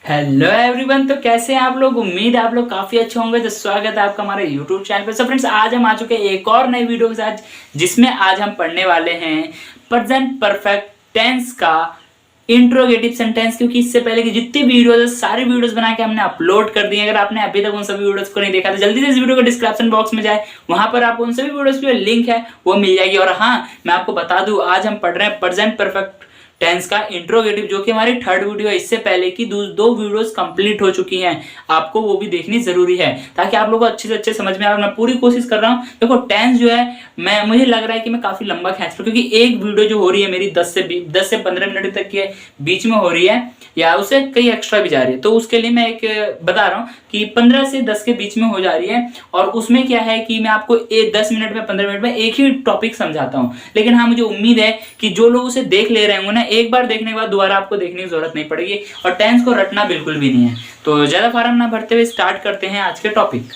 Hello everyone. तो कैसे हैं आप लोग? उम्मीद है आप लोग काफी अच्छे होंगे। तो स्वागत है आपका हमारे यूट्यूब चैनल पे। सो फ्रेंड्स, आज हम आ चुके हैं एक और नई वीडियो के साथ, जिसमें आज हम पढ़ने वाले हैं प्रेजेंट परफेक्ट टेंस का इंट्रोगेटिव सेंटेंस। क्योंकि इससे पहले की जितनी वीडियोस है सारी वीडियोस बना के हमने अपलोड कर दी है। अगर आपने अभी तक उन सभी वीडियोस को नहीं देखा तो जल्दी से इस वीडियो को डिस्क्रिप्शन बॉक्स में जाए, वहां पर आपको उन सभी वीडियोस की लिंक है वो मिल जाएगी। और हाँ, मैं आपको बता दूं, आज हम पढ़ रहे हैं प्रेजेंट परफेक्ट टेंस का इंट्रोगेटिव, जो कि हमारी थर्ड वीडियो है। इससे पहले की दो वीडियोस कंप्लीट हो चुकी हैं, आपको वो भी देखनी जरूरी है ताकि आप लोगों को अच्छे से अच्छे समझ में आए। मैं पूरी कोशिश कर रहा हूँ। देखो, टेंस जो है मुझे लग रहा है कि मैं काफी लंबा खींच रहा हूँ, क्योंकि एक वीडियो जो हो रही है मेरी 10 से 15 मिनट तक के बीच में हो रही है, या उससे कई एक्स्ट्रा भी जा रही है। तो उसके लिए मैं एक बता रहा हूँ कि 15 से 10 के बीच में हो जा रही है। और उसमें क्या है कि मैं आपको 10 मिनट में 15 मिनट में एक ही टॉपिक समझाता हूँ। लेकिन हाँ, मुझे उम्मीद है कि जो लोग उसे देख ले रहे होंगे ना, एक बार देखने के बाद दोबारा आपको देखने की जरूरत नहीं पड़ेगी। और टेंस को रटना बिल्कुल भी नहीं है। तो ज्यादा फार्म ना भरते हुए स्टार्ट करते हैं आज के टॉपिक।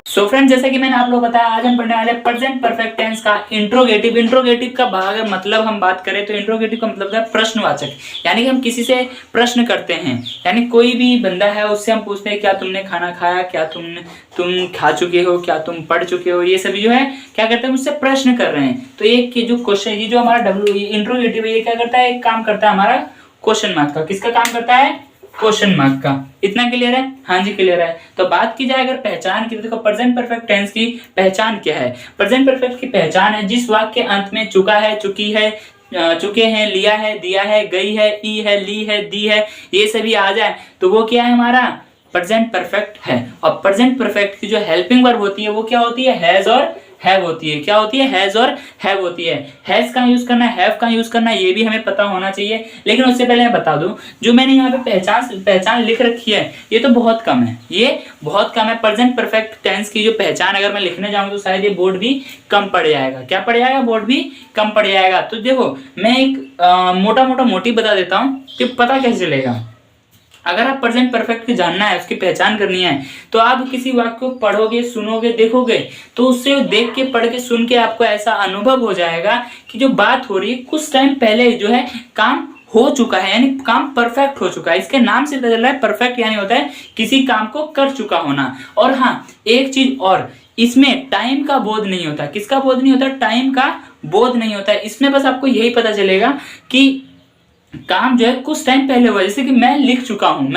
सो फ्रेंड, जैसा कि मैंने आप लोग बताया, आज हम पढ़ने वाले प्रेजेंट परफेक्ट टेंस का इंट्रोगेटिव। इंट्रोगेटिव का अगर मतलब हम बात करें तो इंट्रोगेटिव का मतलब है प्रश्नवाचक। यानी कि हम किसी से प्रश्न करते हैं, यानी कोई भी बंदा है उससे हम पूछते हैं क्या तुमने खाना खाया, क्या तुम खा चुके हो, क्या तुम पढ़ चुके हो। ये सभी जो है क्या करते हैं, उससे प्रश्न कर रहे हैं। तो एक जो क्वेश्चन, ये जो हमारा इंट्रोगेटिव है, ये क्या करता है, एक काम करता है हमारा क्वेश्चन मार्क का। किसका काम करता है? क्वेश्चन मार्क का। इतना क्लियर है? हाँ जी, क्लियर है। तो बात की जाए अगर पहचान की, तो देखो प्रेजेंट परफेक्ट टेंस की पहचान क्या है। प्रेजेंट परफेक्ट की पहचान है जिस वाक्य के अंत में चुका है, चुकी है, चुके हैं, लिया है, दिया है, गई है, ई है, ली है, दी है, ये सभी आ जाए तो वो क्या है, हमारा प्रेजेंट परफेक्ट है। और प्रेजेंट परफेक्ट की जो हेल्पिंग वर्ब होती है वो क्या होती है? हैज और हैव होती है। क्या होती है? हैज और हैव होती है। हैज का यूज करना है, हैव का यूज करना है, ये भी हमें पता होना चाहिए। लेकिन उससे पहले मैं बता दूं, जो मैंने यहाँ पे पहचान लिख रखी है, ये तो बहुत कम है। ये बहुत कम है। प्रेजेंट परफेक्ट टेंस की जो पहचान अगर मैं लिखने जाऊँ तो शायद ये बोर्ड भी कम पड़ जाएगा। क्या पड़ जाएगा? बोर्ड भी कम पड़ जाएगा। तो देखो, मैं एक मोटी बता देता हूँ कि पता कैसे चलेगा। अगर आप प्रेजेंट परफेक्ट की जानना है, उसकी पहचान करनी है, तो आप किसी वाक्य को पढ़ोगे, सुनोगे, देखोगे, तो उससे देख के, पढ़ के, सुन के आपको ऐसा अनुभव हो जाएगा कि जो बात हो रही है कुछ टाइम पहले जो है काम हो चुका है, यानी काम परफेक्ट हो चुका है। इसके नाम से पता चल रहा है परफेक्ट यानी होता है किसी काम को कर चुका होना। और हाँ, एक चीज और, इसमें टाइम का बोध नहीं होता। किसका बोध नहीं होता? टाइम का बोध नहीं होता। इसमें बस आपको यही पता चलेगा कि काम जो है कुछ टाइम पहले हुआ। जैसे कि मैं लिख चुका हूं,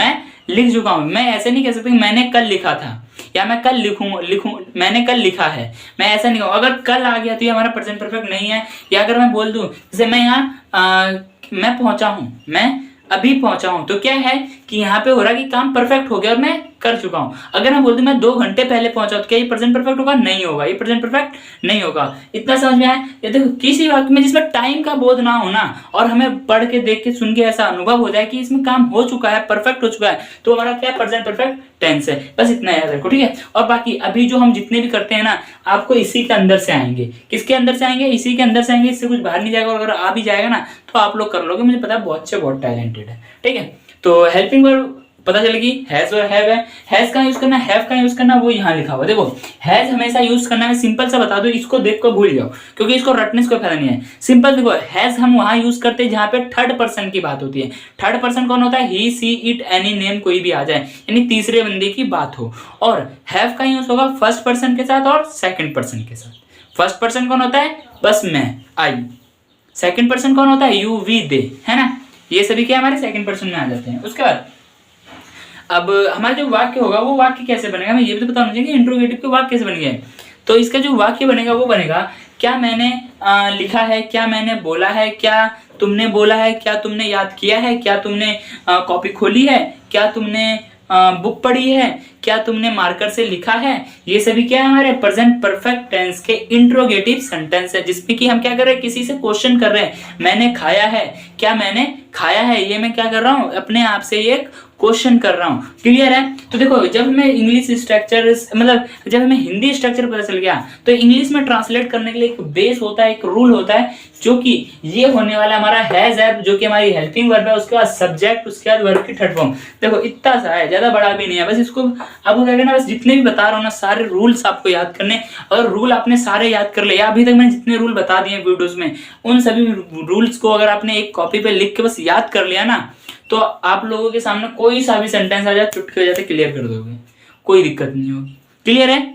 मैं ऐसे नहीं कह सकता कि मैंने कल लिखा था या मैं कल लिखूं मैंने कल लिखा है। मैं ऐसा नहीं कहूँ। अगर कल आ गया तो ये हमारा प्रेजेंट परफेक्ट नहीं है। या अगर मैं बोल दूं, जैसे मैं यहाँ मैं पहुंचा हूं, मैं अभी पहुंचा हूं, तो क्या है कि यहाँ पे हो रहा है कि काम परफेक्ट हो गया और मैं कर चुका हूं। अगर मैं बोल दूं मैं 2 घंटे पहले पहुंचा, तो क्या ये प्रेजेंट परफेक्ट होगा? नहीं होगा, ये प्रेजेंट परफेक्ट नहीं होगा। इतना समझ में आया? ये देखो, किसी वाक्य में जिसमें टाइम का बोध ना होना और हमें पढ़ के, देख के, सुन के ऐसा अनुभव हो जाए कि इसमें काम हो चुका है, परफेक्ट हो चुका है, तो हमारा क्या प्रेजेंट परफेक्ट टेंस है। बस इतना याद रखो, ठीक है। और बाकी अभी जो हम जितने भी करते हैं ना, आपको इसी के अंदर से आएंगे। किसके अंदर से आएंगे? इसी के अंदर से आएंगे। इससे कुछ बाहर नहीं जाएगा। और अगर आ भी जाएगा ना तो आप लोग कर लोगे, मुझे पता है बहुत अच्छे, बहुत टैलेंटेड है, ठीक है। तो हेल्पिंग वर्ब पता चलेगी, हैज और हैव है। हैज का यूज करना, हैव का यूज करना, वो यहाँ लिखा हुआ। देखो, हैज हमेशा यूज करना है। सिंपल सा बता दो, इसको देख कर भूल जाओ, क्योंकि इसको रटने से कोई फायदा नहीं है। सिंपल देखो, हैज हम वहां यूज करते हैं जहां पे थर्ड पर्सन की बात होती है। थर्ड पर्सन कौन होता है? ही, सी, इट, एनी, नेम, कोई भी आ जाए, यानी तीसरे बंदे की बात हो। और हैव का यूज होगा फर्स्ट पर्सन के साथ और सेकंड पर्सन के साथ। फर्स्ट पर्सन कौन होता है? बस मैं, आई। सेकंड पर्सन कौन होता है? यू, वी, दे, है ना। ये सभी क्या हमारे सेकंड पर्सन में आ जाते हैं। उसके बाद अब हमारा जो वाक्य होगा वो वाक्य कैसे बनेगा, मैं ये भी तो बताना चाहिए कि इंट्रोगेटिव के वाक्य कैसे बनेंगे। तो इसका जो वाक्य बनेगा वो बनेगा, क्या मैंने लिखा है, क्या मैंने बोला है, क्या तुमने बोला है, क्या तुमने याद किया है, क्या तुमने कॉपी खोली है, क्या तुमने बुक पढ़ी है, क्या तुमने मार्कर से लिखा है। ये सभी क्या है? हमारे प्रेजेंट परफेक्ट टेंस के इंट्रोगेटिव सेंटेंस है, जिसमें कि हम क्या कर रहे हैं, किसी से क्वेश्चन कर रहे हैं। मैंने खाया है, क्या मैंने खाया है, ये मैं क्या कर रहा हूँ, अपने आप से एक क्वेश्चन कर रहा हूँ। क्लियर है? तो देखो जब हमें इंग्लिश स्ट्रक्चर मतलब जब हमें हिंदी स्ट्रक्चर पता चल गया तो इंग्लिश में ट्रांसलेट करने के लिए एक बेस होता है, एक रूल होता है, जो कि ये होने वाला हमारा हैज है, जो कि हमारी हेल्पिंग वर्ब है, उसके बाद सब्जेक्ट, उसके बाद वर्ब की थर्ड फॉर्म। देखो इतना सा है, ज्यादा बड़ा भी नहीं है, बस इसको आपको क्या करना, बस जितने भी बता रहा हूँ ना सारे रूल्स आपको याद करने। अगर रूल आपने सारे याद कर लिए, अभी तक मैंने जितने रूल बता दिए वीडियोस में, उन सभी रूल्स को अगर आपने एक कॉपी पे लिख के बस याद कर लिया ना, तो आप लोगों के सामने कोई सा भी सेंटेंस आ जाए चुटकी हो जाते क्लियर कर दोगे, कोई दिक्कत नहीं होगी। क्लियर है?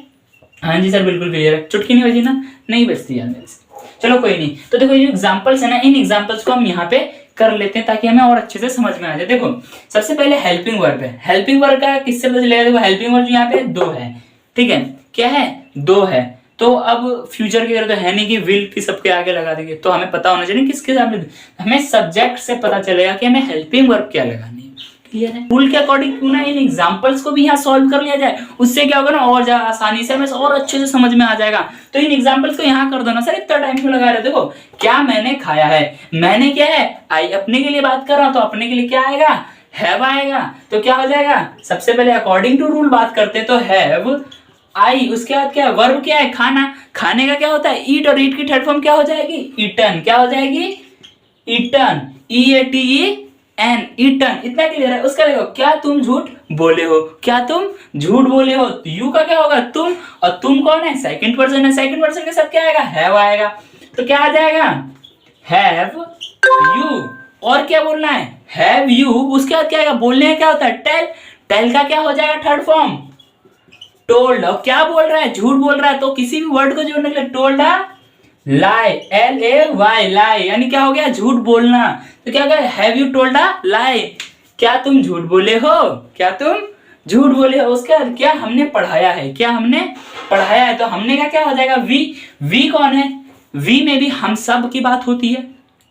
हाँ जी सर बिल्कुल क्लियर है। चुटकी नहीं बजी ना? नहीं बजती यार मेरे से। चलो कोई नहीं। तो देखो ये एग्जांपल्स है ना, इन एग्जांपल्स को हम यहाँ पे कर लेते हैं ताकि हमें और अच्छे से समझ में आ जाए। देखो सबसे पहले हेल्पिंग वर्ब है। हेल्पिंग वर्ब का किससे पता चलेगा? देखो हेल्पिंग वर्ब यहाँ पे दो है, ठीक है? क्या है? दो है। तो अब फ्यूचर की तरह तो है नहीं कि विल की सबके आगे लगा देंगे, तो हमें पता होना चाहिए किसके सामने, हमें सब्जेक्ट से पता चलेगा कि हमें हेल्पिंग वर्ब क्या लगानी है। क्लियर है? रूल के अकॉर्डिंग क्यों ना इन एग्जांपल्स को भी यहाँ सॉल्व कर लिया जाए, उससे क्या होगा ना और ज्यादा आसानी से हमें और अच्छे से समझ में आ जाएगा। तो इन एग्जांपल्स को यहाँ कर दो ना। सर इतना टाइम क्यों लगा रहे हो? देखो क्या मैंने खाया है, मैंने क्या है, आई अपने के लिए बात कर रहा हूं, तो अपने के लिए क्या आएगा? हैव आएगा। तो क्या हो जाएगा? सबसे पहले अकॉर्डिंग टू रूल बात करते हैं तो हैव आई, उसके बाद क्या? वर्ब क्या है? खाना। खाने का क्या होता है? ईट, और ईट की थर्ड फॉर्म क्या हो जाएगी? ईटन। क्या हो जाएगी? ईटन। EATEN, eaten. इतना क्लियर है? उसका देखो क्या तुम झूठ बोले हो, क्या तुम झूठ बोले हो, तो यू का क्या होगा? तुम, और तुम कौन है? सेकंड पर्सन है, सेकंड पर्सन के साथ क्या आएगा? हैव आएगा। तो क्या आ जाएगा? Have you. और क्या बोलना है? Have you. उसके बाद क्या आएगा? बोलने का क्या होता है? टेल। टेल का क्या हो जाएगा? Third form told. और क्या बोल रहा है? झूठ बोल रहा है, तो किसी भी वर्ड को जोड़ने के लिए टोल्ड लाई, LAY, लाई, यानी क्या हो गया? झूठ बोलना। तो क्या हो गया? हैव यू टोल्ड लाई, क्या तुम झूठ बोले हो, क्या तुम झूठ बोले हो। उसके बाद क्या? हमने पढ़ाया है, क्या हमने पढ़ाया है, तो हमने का क्या हो जाएगा? वी। वी कौन है? वी में भी हम सब की बात होती है,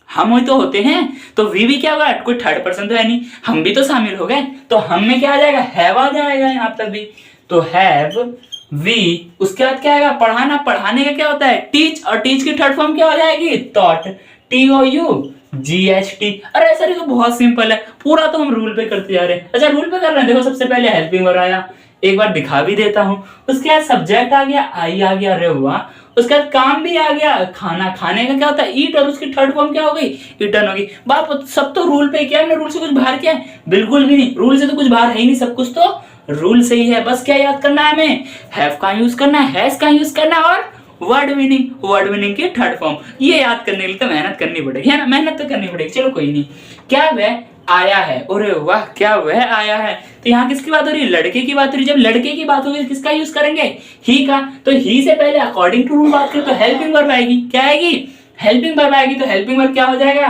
हम ही तो होते हैं, तो वी भी क्या होगा? कोई थर्ड पर्सन तो है नहीं, हम भी तो शामिल हो गए, तो हम में क्या आ जाएगा? हैव आ जाएगा यहाँ तक भी। तो हैव वी। उसके बाद क्या आएगा? पढ़ाना। पढ़ाने का क्या होता है? टीच, और टीच की थर्ड फॉर्म क्या हो जाएगी? टॉट। TOUGHT। अरे सर ये तो बहुत सिंपल है, पूरा तो हम रूल पे करते जा रहे हैं। अच्छा रूल पे कर रहे हैं। देखो सबसे पहले हेल्पिंग वर्ब आया, एक बार दिखा भी देता हूँ। उसके बाद सब्जेक्ट आ गया, आई आ गया, रे हुआ। उसके बाद काम भी आ गया, खाना। खाने का क्या होता है? ईट, और उसकी थर्ड फॉर्म क्या हो गई? ईटन होगी। बाप सब तो रूल पे किया, हमने रूल से कुछ बाहर किया है? बिल्कुल भी नहीं, रूल से तो कुछ बाहर है ही नहीं, सब कुछ तो रूल से ही है। बस क्या याद करना है हमें? हैव का यूज करना है, हैज का यूज करना है, और वर्ड मीनिंग, वर्ड मीनिंग की थर्ड फॉर्म। ये याद करने के लिए तो मेहनत करनी पड़ेगी, है ना? मेहनत तो करनी पड़ेगी। चलो कोई नहीं। क्या वह आया है? अरे वाह, क्या वह आया है? तो यहाँ किसकी बात हो रही है? लड़के की बात हो रही है। जब लड़के की बात होगी किसका यूज करेंगे? ही का। तो ही से पहले अकॉर्डिंग टू रूल बात करें तो हेल्पिंग वर्ब आएगी। क्या आएगी? हेल्पिंग वर्ब आएगी। तो हेल्पिंग वर्ब क्या हो जाएगा?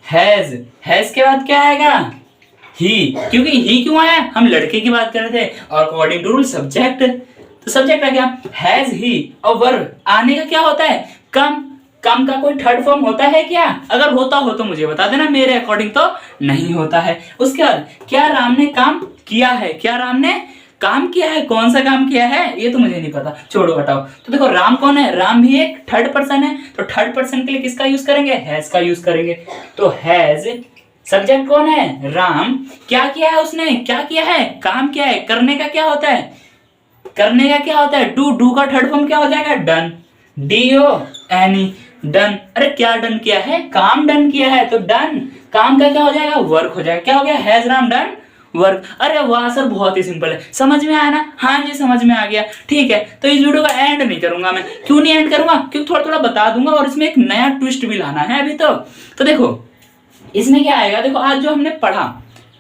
हैज। हैज के बाद क्या आएगा? ही। क्योंकि ही क्यों आया? हम लड़के की बात कर रहे थे, और अकॉर्डिंग टू रूल सब्जेक्ट, तो सब्जेक्ट आ गया हैज ही। और वर्ब आने का क्या होता है? कम। कम का कोई थर्ड फॉर्म होता है क्या? अगर होता हो तो मुझे बता देना, मेरे अकॉर्डिंग तो नहीं होता है। उसके बाद क्या राम ने काम किया है? क्या राम ने काम किया है? कौन सा काम किया है ये तो मुझे नहीं पता, छोड़ो हटाओ। तो देखो राम कौन है? राम भी एक थर्ड पर्सन है, तो थर्ड पर्सन के लिए किसका यूज करेंगे? हैज का यूज करेंगे। तो हैज। सब्जेक्ट कौन है? राम। क्या किया है उसने? क्या किया है? काम किया है। करने का क्या होता है? करने का क्या होता है? डू। डू का थर्ड फॉर्म क्या हो जाएगा? डन। DONE, done. अरे क्या डन किया है? काम डन किया है, तो डन। काम का क्या हो जाएगा? वर्क हो जाएगा। क्या हो गया? Has Ram done work. अरे वाह सर बहुत ही सिंपल है, समझ में आया ना? हाँ जी समझ में आ गया। ठीक है, तो इस वीडियो का एंड नहीं करूंगा मैं। क्यों नहीं एंड करूंगा? क्योंकि थोड़ा थोड़ा बता दूंगा, और इसमें एक नया ट्विस्ट भी लाना है अभी तो देखो इसमें क्या आएगा। देखो आज जो हमने पढ़ा,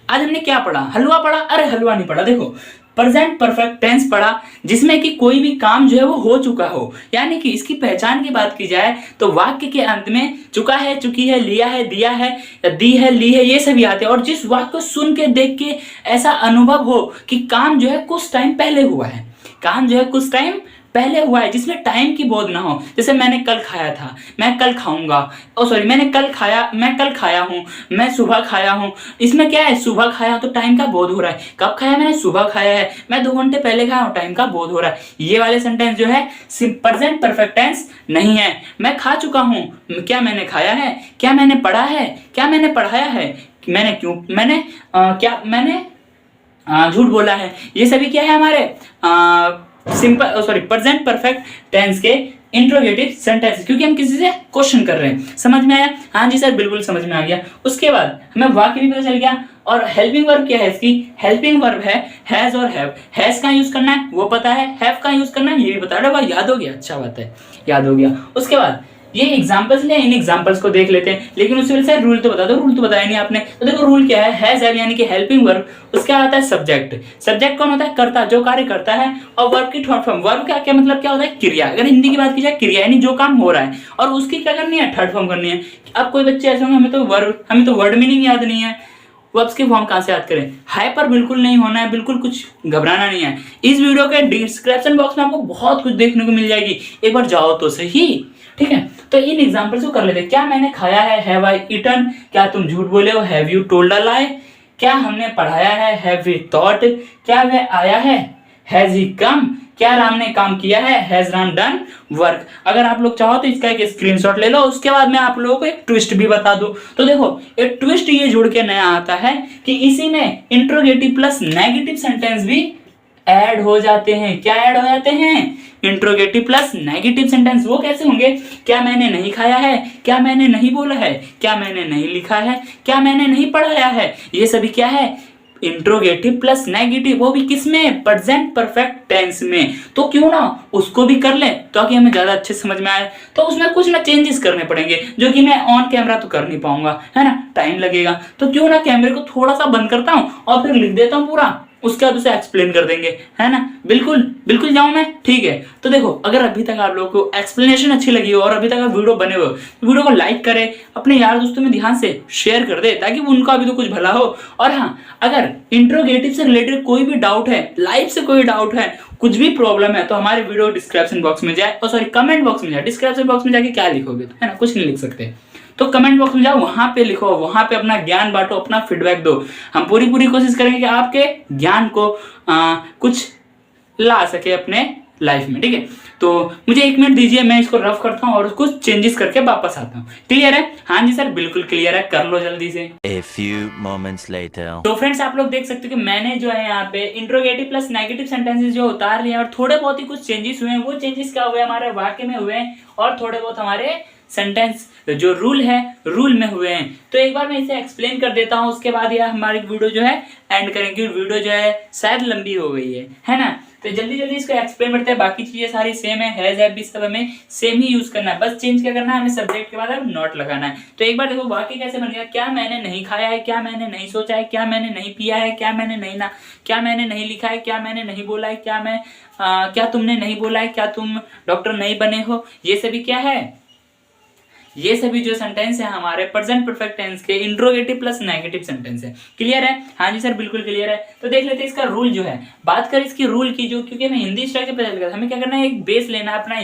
आज हमने क्या पढ़ा? हलवा पढ़ा? अरे हलवा नहीं पढ़ा, देखो प्रेजेंट परफेक्ट टेंस पढ़ा, जिसमें कि कोई भी काम जो है वो हो चुका हो। यानी कि इसकी पहचान की बात की जाए तो वाक्य के अंत में चुका है, चुकी है, लिया है, दिया है, दी है, ली है, ये सभी आते हैं। और जिस वाक्य को सुन के देख के ऐसा अनुभव हो कि काम जो है कुछ टाइम पहले हुआ है, काम जो है कुछ टाइम पहले हुआ है, जिसमें टाइम की बोध ना हो। जैसे मैंने कल खाया था, मैं कल खाऊंगा, मैंने कल खाया, मैं कल खाया हूं, मैं सुबह खाया हूं। इसमें क्या है? सुबह खाया तो टाइम का बोध हो रहा है। कब खाया? मैंने सुबह खाया है। मैं 2 घंटे पहले खाया हूं, टाइम का बोध हो रहा है। ये वाले सेंटेंस जो है प्रेजेंट परफेक्ट टेंस नहीं है। मैं खा चुका हूं, क्या मैंने खाया है? क्या मैंने पढ़ा है? क्या मैंने पढ़ाया है? मैंने क्यों, मैंने क्या मैंने झूठ बोला है, ये सभी क्या है हमारे सिंपल प्रेजेंट परफेक्ट टेंस के इंट्रोगेटिव सेंटेंस, क्योंकि हम किसी से क्वेश्चन कर रहे हैं। समझ में आया? हाँ जी सर बिल्कुल समझ में आ गया। उसके बाद हमें वाक्य भी पता चल गया। और हेल्पिंग वर्ब क्या है इसकी? हेल्पिंग वर्ब है हैज और हैव। हैज का यूज करना है वो पता है, हैव का यूज करना है ये भी पता है। भाई याद हो गया, अच्छा बात है, याद हो गया। उसके बाद ये एग्जांपल्स ले, इन एग्जांपल्स को देख लेते हैं, लेकिन उससे पहले रूल तो बता दो। रूल तो बताया नहीं आपने, तो देखो रूल क्या है, हैज हैव यानी कि हेल्पिंग वर्ब, उसके आता है सब्जेक्ट। सब्जेक्ट कौन होता है? कर्ता, जो कार्य करता है। और वर्ब की थर्ड फॉर्म, वर्ब का क्या मतलब क्या होता है? क्रिया। अगर हिंदी की बात की जाए क्रिया यानी जो काम हो रहा है, और उसकी क्या करनी है? थर्ड फॉर्म करनी है। अब कोई बच्चे ऐसे होंगे हमें तो वर्ड मीनिंग याद नहीं है, वर्ब्स की फॉर्म कहां से याद करें? हाइपर बिल्कुल नहीं होना है, बिल्कुल कुछ घबराना नहीं है। इस वीडियो के डिस्क्रिप्शन बॉक्स में आपको बहुत कुछ देखने को मिल जाएगी, एक बार जाओ तो सही, ठीक है। तो इन एग्जांपल्स को कर लेते हैं। क्या मैंने खाया है? Have I eaten. क्या तुम झूठ बोले हो? Have you told a lie. क्या हमने पढ़ाया है? Have we thought. क्या वह आया है? Has he come. क्या राम ने काम किया है? Has Ram done work. अगर आप लोग चाहो तो इसका एक स्क्रीनशॉट ले लो, उसके बाद मैं आप लोगों को एक ट्विस्ट भी बता दूं। तो देखो एक ट्विस्ट ये जुड़ के नया आता है कि इसी में इंट्रोगेटिव प्लस नेगेटिव सेंटेंस भी ऐड हो जाते हैं। क्या ऐड हो जाते हैं? Interrogative plus negative sentence. वो कैसे होंगे? क्या मैंने नहीं खाया है? क्या मैंने नहीं बोला है? क्या मैंने नहीं लिखा है? क्या मैंने नहीं पढ़ाया है? ये सभी क्या है? इंट्रोगेटिव प्लस नेगेटिव, वो भी किसमें? प्रेजेंट परफेक्ट टेंस में। तो क्यों ना उसको भी कर ले ताकि हमें ज्यादा अच्छे समझ में आए। तो उसमें कुछ ना चेंजेस करने पड़ेंगे, जो कि मैं ऑन कैमरा तो कर नहीं पाऊंगा, है ना, टाइम लगेगा। तो क्यों ना कैमरे को थोड़ा सा बंद करता हूं और फिर लिख देता हूं पूरा, उसके बाद उसे एक्सप्लेन कर देंगे, है ना। बिल्कुल बिल्कुल जाऊं मैं, ठीक है। तो देखो अगर अभी तक आप लोगों को एक्सप्लेनेशन अच्छी लगी हो और अभी तक आप वीडियो बने हो, तो वीडियो को लाइक करें, अपने यार दोस्तों में ध्यान से शेयर कर दे ताकि उनका भी तो कुछ भला हो। और हाँ, अगर इंट्रोगेटिव से रिलेटेड कोई भी डाउट है, लाइफ से कोई डाउट है, कुछ भी प्रॉब्लम है, तो हमारे वीडियो डिस्क्रिप्शन बॉक्स में जाए, कमेंट बॉक्स में जाए। डिस्क्रिप्शन बॉक्स में जाके क्या लिखोगे, तो है ना, कुछ नहीं लिख सकते, तो कमेंट बॉक्स में जाओ, वहां पे लिखो, वहां पे अपना ज्ञान बांटो, अपना फीडबैक दो। हम पूरी कोशिश करेंगे कि आपके ज्ञान को कुछ ला सके अपने लाइफ में, ठीक है। तो मुझे 1 मिनट दीजिए, मैं इसको रफ करता हूँ और कुछ चेंजेस करके वापस आता हूँ। क्लियर है? हाँ जी सर बिल्कुल क्लियर है, कर लो जल्दी से। A few moments later. तो फ्रेंड्स आप लोग देख सकते हो कि मैंने जो है यहाँ पे इंट्रोगेटिव प्लस नेगेटिव सेंटेंसेस जो उतार लिए और थोड़े बहुत ही कुछ चेंजेस हुए हैं। वो चेंजेस क्या हुए? हमारे वाक्य में हुए हैं और थोड़े बहुत हमारे सेंटेंस जो रूल है रूल में हुए हैं। तो एक बार मैं इसे एक्सप्लेन कर देता हूँ, उसके बाद यह हमारी वीडियो जो है एंड करेंगे। वीडियो जो है शायद लंबी हो गई है ना। तो जल्दी जल्दी इसको एक्सप्लेन करते हैं। बाकी चीजें सारी सेम है, हैज हैव भी सब हमें सेम ही यूज करना है, बस चेंज क्या करना है, हमें सब्जेक्ट के बाद अब नॉट लगाना है। तो एक बार देखो वाक्य कैसे बन गया। क्या मैंने नहीं खाया है? क्या मैंने नहीं सोचा है? क्या मैंने नहीं पिया है? क्या मैंने नहीं ना क्या मैंने नहीं लिखा है? क्या मैंने नहीं बोला है? क्या तुमने नहीं बोला है? क्या तुम डॉक्टर नहीं बने हो? ये सभी क्या है? ये सभी जो सेंटेंस है हमारे प्रेजेंट परफेक्ट टेंस के इंट्रोगेटिव प्लस नेगेटिव सेंटेंस है। क्लियर है? हाँ जी सर बिल्कुल क्लियर है। तो देख लेते हैं इसका रूल जो है। बात करें इसकी रूल की, जो क्योंकि हमें हिंदी स्ट्रक्चर पता चल गया, हमें क्या करना है, एक बेस लेना है अपना,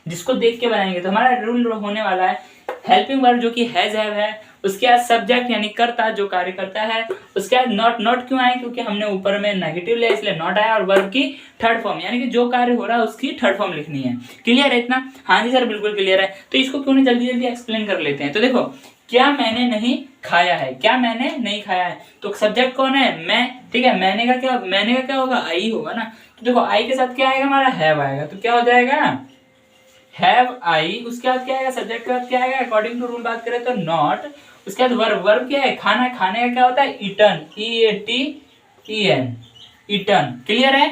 जिसको देख के बनाएंगे। तो हमारा रूल होने वाला है हेल्पिंग वर्ब जो कि हैज हैव है, उसके बाद सब्जेक्ट यानी कर्ता जो कार्य करता है, उसके बाद नॉट क्यों आए? क्योंकि हमने ऊपर में नेगेटिव लिया इसलिए नॉट आया, और वर्ब की थर्ड फॉर्म यानी कि जो कार्य हो रहा है उसकी थर्ड फॉर्म लिखनी है। क्लियर है इतना? हाँ जी सर बिल्कुल क्लियर है। तो इसको क्यों नहीं जल्दी जल्दी एक्सप्लेन कर लेते हैं। तो देखो क्या मैंने नहीं खाया है? क्या मैंने नहीं खाया है? तो सब्जेक्ट कौन है? मैं, ठीक है। मैंने का क्या होगा? आई होगा ना। तो देखो आई के साथ क्या आएगा? हमारा हैव आएगा। तो क्या हो जाएगा? Have I. उसके बाद क्या आएगा? सब्जेक्ट के बाद क्या आएगा? अकॉर्डिंग टू रूल बात करें तो नॉट। उसके बाद वर्ब क्या है? खाना। खाने का क्या होता है? Eaten, EATEN, eaten. क्लियर है?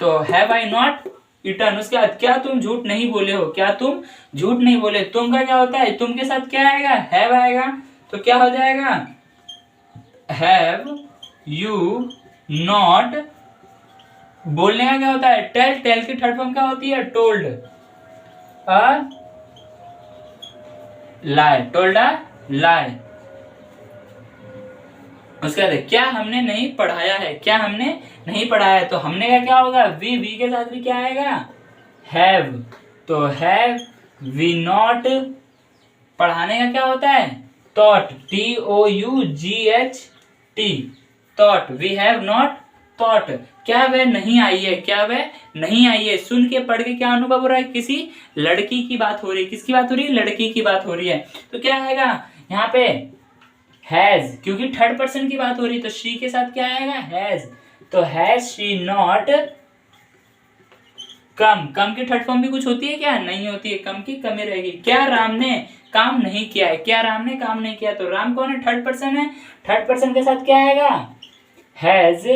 तो हैव आई नॉट ईटन। उसके बाद क्या तुम झूठ नहीं बोले हो? क्या तुम झूठ नहीं बोले? तुम का क्या होता है? तुम के साथ क्या आएगा? हैव आएगा। तो क्या हो जाएगा? Have you not. बोलने का क्या होता है? टेल। टेल की थर्ड फॉर्म क्या होती है? Told a lie. Told a lie. उसके बाद क्या हमने नहीं पढ़ाया है? क्या हमने नहीं पढ़ाया है? तो हमने का क्या होगा? वी के साथ भी क्या आएगा? हैव। तो हैव वी नॉट। पढ़ाने का क्या होता है? taught, TOUGHT, taught। We have not taught। क्या वह नहीं आई है? क्या वह नहीं आई है? सुन के पढ़ के क्या अनुभव हो रहा है? किसी लड़की की बात हो रही है। किसकी बात हो रही है? लड़की की बात हो रही है। तो क्या आएगा यहाँ पे? हैज, क्योंकि थर्ड पर्सन की बात हो रही है तो शी के साथ क्या आएगा, हैज। तो हैज शी नॉट कम, कम की थर्ड फॉर्म भी कुछ होती है क्या, नहीं होती है, कम की कमी रहेगी। क्या राम ने काम नहीं किया है, क्या राम ने काम नहीं किया, तो राम कौन है, थर्ड पर्सन है, थर्ड पर्सन के साथ क्या आएगा, हैज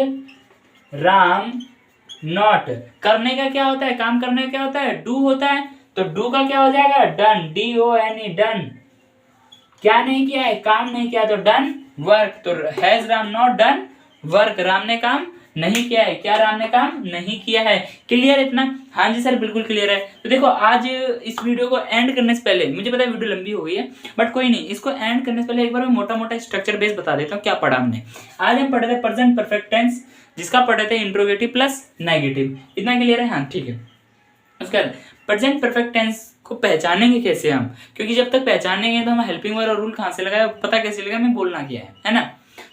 राम नॉट। करने का क्या होता है, काम करने का क्या होता है, डू होता है, तो डू का क्या हो जाएगा, डन, DONE, डन। क्या नहीं किया है, काम नहीं किया, तो डन वर्क। तो has Ram not done work, Ram ने काम नहीं किया है, क्या राम ने काम नहीं किया है। क्लियर इतना, हाँ जी सर बिल्कुल क्लियर है। तो देखो आज इस वीडियो को एंड करने से पहले, मुझे पता है वीडियो लंबी हो गई है बट कोई नहीं, इसको एंड करने से पहले एक बार मैं मोटा मोटा स्ट्रक्चर बेस बता देता हूँ क्या पढ़ा हमने। आज हम पढ़े थे प्रेजेंट परफेक्ट टेंस, जिसका पढ़े थे इंट्रोगेटिव प्लस नेगेटिव। इतना क्लियर है, हाँ ठीक है। उसके बाद प्रेजेंट परफेक्ट टेंस को पहचानेंगे कैसे हम, क्योंकि जब तक पहचानेंगे तो हम हेल्पिंग वर्ब और रूल कहाँ से लगाए, पता कैसे लगा हमें बोलना क्या है ना।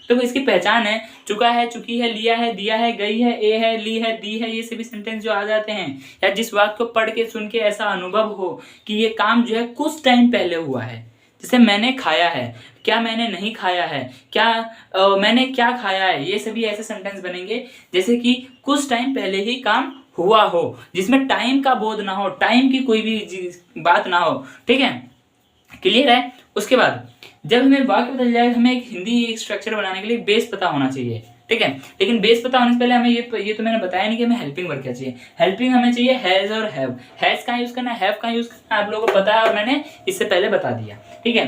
तो इसकी पहचान है, चुका है, चुकी है, लिया है, दिया है, गई है, ए है, ली है, दी है, ये सभी सेंटेंस जो आ जाते हैं, या जिस वाक्य को पढ़ के सुन के ऐसा अनुभव हो कि ये काम जो है कुछ टाइम पहले हुआ है, जैसे मैंने खाया है, क्या मैंने नहीं खाया है, क्या मैंने क्या खाया है, ये सभी ऐसे सेंटेंस बनेंगे जैसे कि कुछ टाइम पहले ही काम हुआ हो, जिसमें टाइम का बोध ना हो, टाइम की कोई भी बात ना हो, ठीक है, क्लियर है। उसके बाद जब हमें वाक्य पता चल जाएगा, हमें एक हिंदी स्ट्रक्चर बनाने के लिए बेस पता होना चाहिए, ठीक है। लेकिन बेस पता होने से पहले हमें ये तो मैंने बताया नहीं कि हमें हेल्पिंग वर्ब क्या चाहिए। हेल्पिंग हमें चाहिए हैज और हैव। हैज का यूज करना है, हैव का यूज करना है, आप लोगों को पता है और मैंने इससे पहले बता दिया, ठीक है।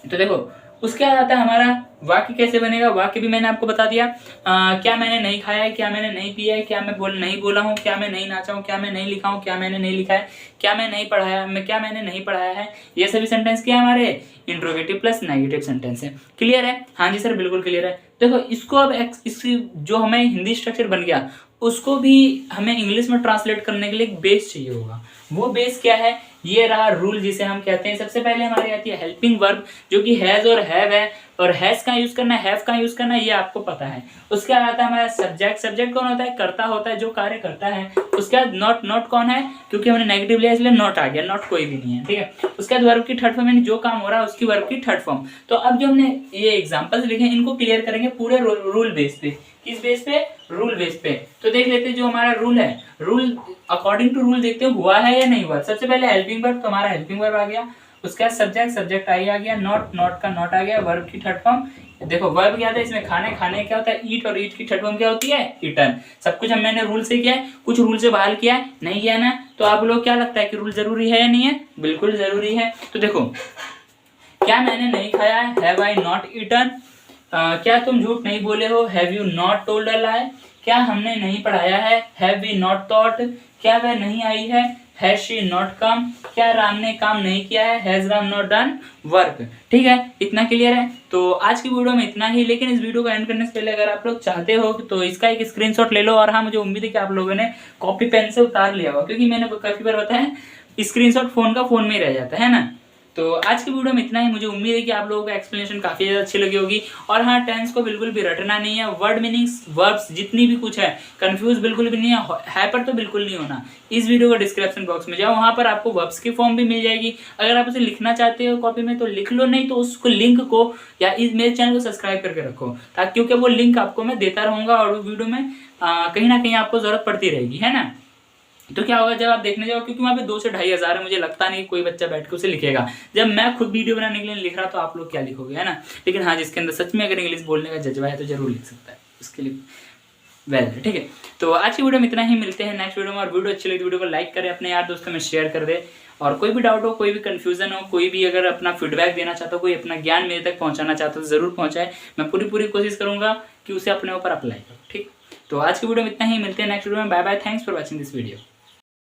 तो देखो उसके बाद आता है हमारा वाक्य कैसे बनेगा, वाक्य भी मैंने आपको बता दिया। क्या मैंने नहीं खाया है, क्या मैंने नहीं पिया है, क्या मैं नहीं बोला हूँ, क्या मैं नहीं नाचा हूँ, क्या मैं नहीं लिखा हूँ, क्या मैंने नहीं लिखा है, क्या मैं नहीं पढ़ाया, क्या मैंने नहीं पढ़ाया है, ये सभी सेंटेंस क्या है हमारे इंट्रोगेटिव प्लस नेगेटिव सेंटेंस है। क्लियर है, हाँ जी सर बिल्कुल क्लियर है। देखो इसको अब इसकी जो हमें हिंदी स्ट्रक्चर बन गया उसको भी हमें इंग्लिश में ट्रांसलेट करने के लिए एक बेस चाहिए होगा। वो बेस क्या है, ये रहा रूल जिसे हम कहते हैं। सबसे पहले हमारी आती है हेल्पिंग वर्ब जो कि हैज और हैव है, और हैज का यूज करना है, हैव का यूज करना है, ये आपको पता है। उसके बाद आता है हमारा सब्जेक्ट। सब्जेक्ट कौन होता है, कर्ता होता है, जो कार्य करता है। उसके बाद नॉट, नॉट कौन है, क्योंकि हमने नेगेटिव लिया इसलिए नॉट आ गया, नॉट कोई भी नहीं है, ठीक है। उसके बाद वर्ब की थर्ड फॉर्म, यानी जो काम हो रहा है उसकी वर्ब की थर्ड फॉर्म। तो अब जो हमने ये एग्जांपल्स लिखे हैं इनको क्लियर करेंगे पूरे रूल बेस पे। किस बेस पे, रूल बेस पे। तो देख लेते हैं जो हमारा रूल है, रूल अकॉर्डिंग टू रूल देखते हैं हुआ है या नहीं हुआ। सबसे पहले हेल्पिंग वर्ब, तो हमारा हेल्पिंग वर्ब आ गया। उसके बाद सब्जेक्ट, सब्जेक्ट आई आ गया, नॉट, नॉट का नॉट आ गया, वर्ब की थर्ड फॉर्म। देखो वर्ब क्या था इसमें, खाने, खाने क्या होता है ईट, और ईट की थर्ड फॉर्म क्या होती है ईटन। सब कुछ हम मैंने रूल से किया है, कुछ रूल से बाहर किया है, नहीं किया ना। तो आप लोग क्या लगता है कि रूल जरूरी है या नहीं है, बिल्कुल जरूरी है। तो देखो क्या मैंने नहीं खाया है, हैव आई नॉट ईटन। क्या तुम झूठ नहीं बोले हो, have you not told a lie. क्या हमने नहीं पढ़ाया है, हैव वी नॉट टॉट। क्या वह नहीं आई है, हैज शी नॉट कम। क्या राम ने काम नहीं किया है, has Ram not done work. ठीक है, इतना क्लियर है। तो आज की वीडियो में इतना ही, लेकिन इस वीडियो को एंड करने से पहले अगर आप लोग चाहते हो तो इसका एक स्क्रीनशॉट ले लो। और हाँ, मुझे उम्मीद है कि आप लोगों ने कॉपी पेन से उतार लिया होगा, क्योंकि मैंने काफी बार बताया स्क्रीनशॉट फोन का फोन में ही रह जाता है ना। तो आज की वीडियो में इतना ही। मुझे उम्मीद है कि आप लोगों को एक्सप्लेनेशन काफी ज्यादा अच्छी लगी होगी। और हाँ, टेंस को बिल्कुल भी रटना नहीं है। वर्ड मीनिंग्स, वर्ब्स जितनी भी कुछ है, कंफ्यूज बिल्कुल भी नहीं है, हाइपर तो बिल्कुल नहीं होना। इस वीडियो को डिस्क्रिप्शन बॉक्स में जाओ, वहां पर आपको वर्ब्स की फॉर्म भी मिल जाएगी। अगर आप उसे लिखना चाहते हो कॉपी में तो लिख लो, नहीं तो उसको लिंक को या इस मेरे चैनल को सब्सक्राइब करके रखो, ताकि क्योंकि वो लिंक आपको मैं देता रहूंगा और वो वीडियो में कहीं ना कहीं आपको जरूरत पड़ती रहेगी, है ना। तो क्या होगा जब आप देखने जाओ, क्योंकि वहाँ पे 2 से 2.5 हज़ार है, मुझे लगता नहीं कोई बच्चा बैठ के उसे लिखेगा। जब मैं खुद वीडियो बनाने के लिए लिख रहा तो आप लोग क्या लिखोगे, है ना। लेकिन हाँ, जिसके अंदर सच में अगर इंग्लिश बोलने का जज्बा है तो जरूर लिख सकता है, उसके लिए वेल, ठीक है। तो आज की वीडियो में इतना ही, मिलते हैं नेक्स्ट वीडियो में। और वीडियो अच्छी लगी वीडियो को लाइक करें, अपने यार दोस्तों में शेयर कर दे। और कोई भी डाउट हो, कोई भी कंफ्यूजन हो, कोई भी अगर अपना फीडबैक देना चाहता हो, कोई अपना ज्ञान मेरे तक पहुंचाना चाहता हो, जरूर पहुंचाए। मैं पूरी कोशिश करूंगा कि उसे अपने ऊपर अप्लाई करो, ठीक। तो आज की वीडियो में इतना ही, मिलते हैं नेक्स्ट वीडियो में। Bye bye, thanks for watching this video.